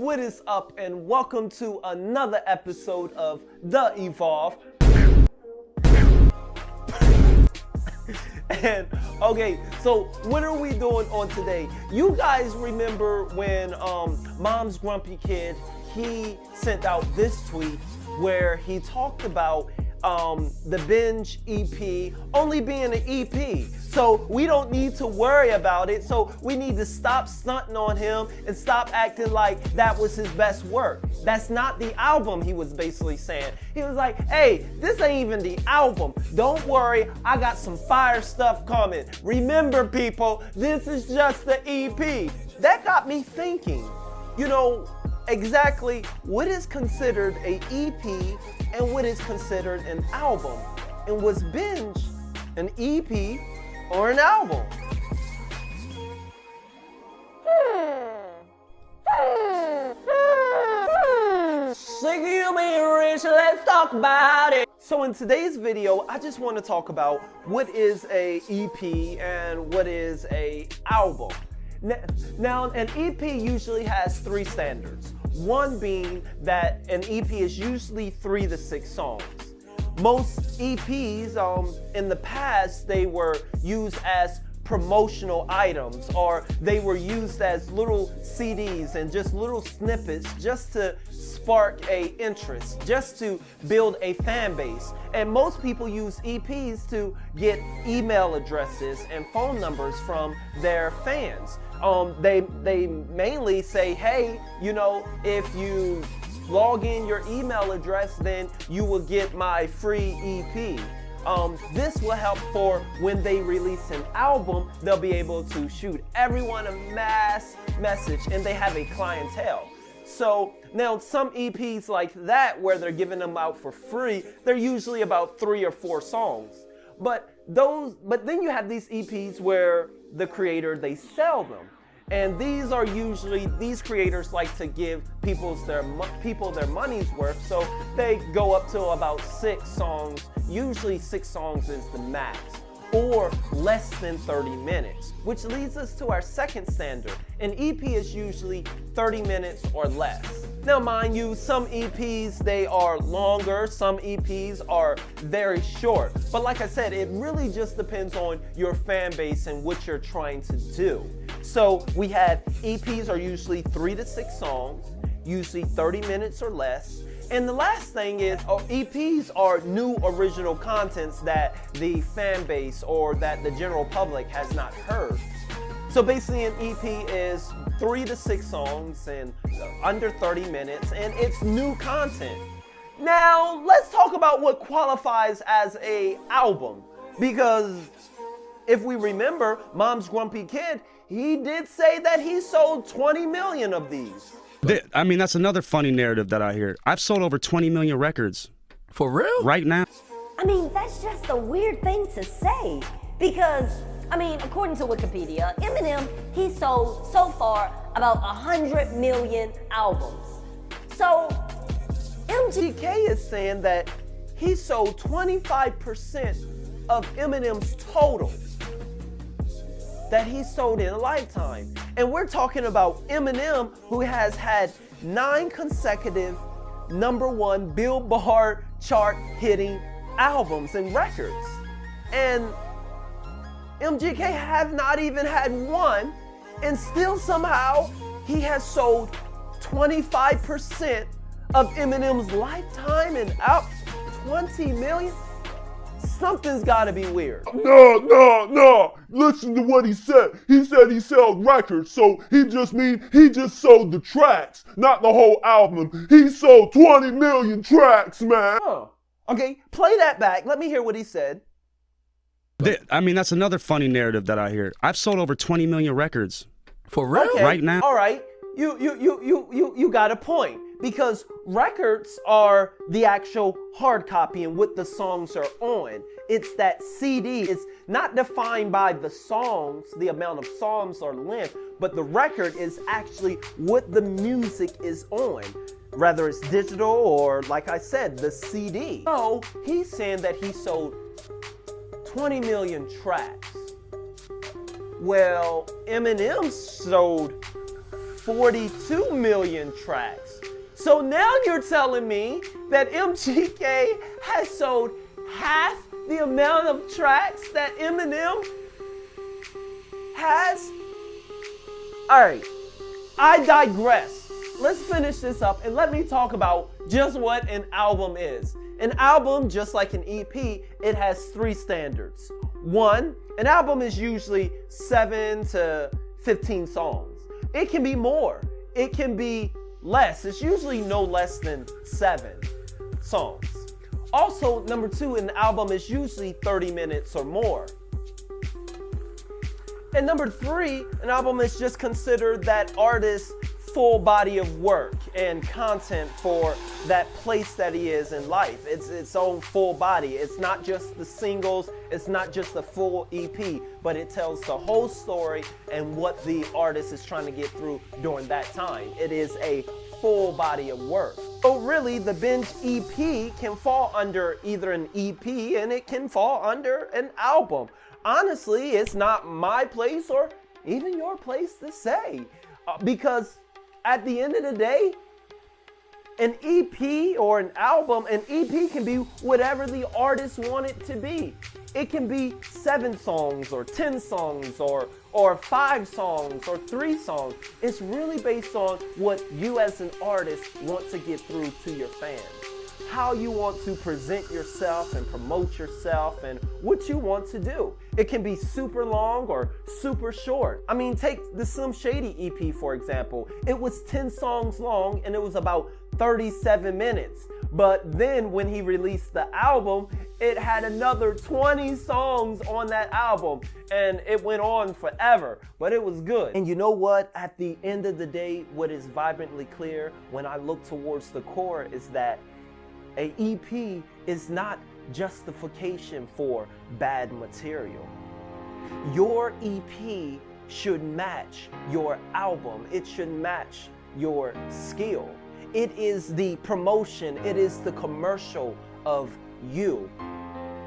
What is up, and welcome to another episode of The Evolve. And okay, so what are we doing on today? You guys remember when Mom's Grumpy Kid, he sent out this tweet where he talked about the Binge EP only being an EP. So we don't need to worry about it. So we need to stop stunting on him and stop acting like that was his best work. That's not the album, he was basically saying. He was like, hey, this ain't even the album. Don't worry, I got some fire stuff coming. Remember, people, this is just the EP. That got me thinking, you know, exactly what is considered a EP and what is considered an album. And was Binge an EP or an album? Sick of you being rich, let's talk about it. So in today's video, I just want to talk about what is a EP and what is a album. Now, an EP usually has three standards. One being that an EP is usually 3 to 6 songs. Most EPs in the past, they were used as promotional items, or they were used as little CDs and just little snippets just to spark a interest, just to build a fan base. And most people use EPs to get email addresses and phone numbers from their fans. They mainly say, hey, you know, if you log in your email address, then you will get my free EP. This will help for when they release an album, they'll be able to shoot everyone a mass message and they have a clientele. So now some EPs like that, where they're giving them out for free, they're usually about 3 or 4 songs. But then you have these EPs where the creator, they sell them. And these are usually, these creators like to give people their money's worth, so they go up to about 6 songs. Usually 6 songs is the max, or less than 30 minutes, which leads us to our second standard. An EP is usually 30 minutes or less. Now mind you, some EPs, they are longer, some EPs are very short. But like I said, it really just depends on your fan base and what you're trying to do. So we have EPs are usually 3 to 6 songs, usually 30 minutes or less. And the last thing is, EPs are new original contents that the fan base or that the general public has not heard. So basically an EP is 3 to 6 songs and under 30 minutes, and it's new content. Now, let's talk about what qualifies as an album, because if we remember, Mom's Grumpy Kid, he did say that he sold 20 million of these. I mean, that's another funny narrative that I hear. I've sold over 20 million records. For real? Right now. I mean, that's just a weird thing to say, because, I mean, according to Wikipedia, Eminem, he sold so far about 100 million albums. So, MGK is saying that he sold 25% of Eminem's total that he sold in a lifetime. And we're talking about Eminem, who has had 9 consecutive #1 Billboard chart hitting albums and records. And MGK have not even had one, and still somehow he has sold 25% of Eminem's lifetime and out 20 million. Something's gotta be weird. No. Listen to what he said. He said he sold records, so he just sold the tracks, not the whole album. He sold 20 million tracks, man. Oh, okay, play that back. Let me hear what he said. I mean, that's another funny narrative that I hear. I've sold over 20 million records. For real? Okay, right now. All right, you got a point. Because records are the actual hard copy and what the songs are on. It's that CD. It's not defined by the songs, the amount of songs or length, but the record is actually what the music is on, whether it's digital or, like I said, the CD. So he's saying that he sold 20 million tracks. Well, Eminem sold 42 million tracks. So now you're telling me that MGK has sold half the amount of tracks that Eminem has? Alright, I digress. Let's finish this up and let me talk about just what an album is. An album, just like an EP, it has 3 standards. 1, an album is usually 7 to 15 songs. It can be more. It can be less. It's usually no less than 7 songs. Also, number 2, an album is usually 30 minutes or more. And number 3, an album is just considered that artist's full body of work and content for that place that he is in life. It's its own full body. It's not just the singles, it's not just the full EP, but it tells the whole story and what the artist is trying to get through during that time. It is a full body of work. So really, the Binge EP can fall under either an EP and it can fall under an album. Honestly, it's not my place or even your place to say, because at the end of the day, an EP or an album, an EP can be whatever the artist want it to be. It can be 7 songs or 10 songs or 5 songs or 3 songs. It's really based on what you as an artist want to get through to your fans. How you want to present yourself and promote yourself and what you want to do. It can be super long or super short. I mean, take the Slim Shady EP, for example. It was 10 songs long and it was about 37 minutes. But then when he released the album, it had another 20 songs on that album and it went on forever, but it was good. And you know what? At the end of the day, what is vibrantly clear when I look towards the core is that an EP is not justification for bad material. Your EP should match your album. It should match your skill. It is the promotion. It is the commercial of you.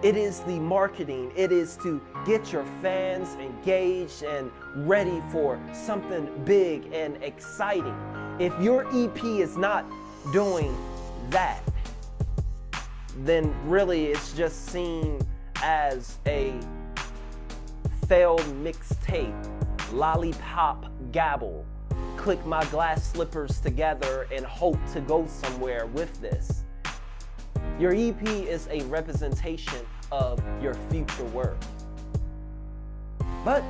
It is the marketing. It is to get your fans engaged and ready for something big and exciting. If your EP is not doing that, then really it's just seen as a failed mixtape, lollipop gabble, click my glass slippers together and hope to go somewhere with this. Your EP is a representation of your future work. But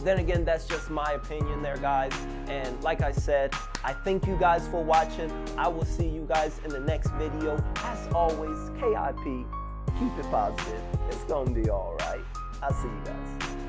then again, that's just my opinion there, guys. And like I said, I thank you guys for watching. I will see you guys in the next video. As always, KIP, keep it positive. It's gonna be all right. I'll see you guys.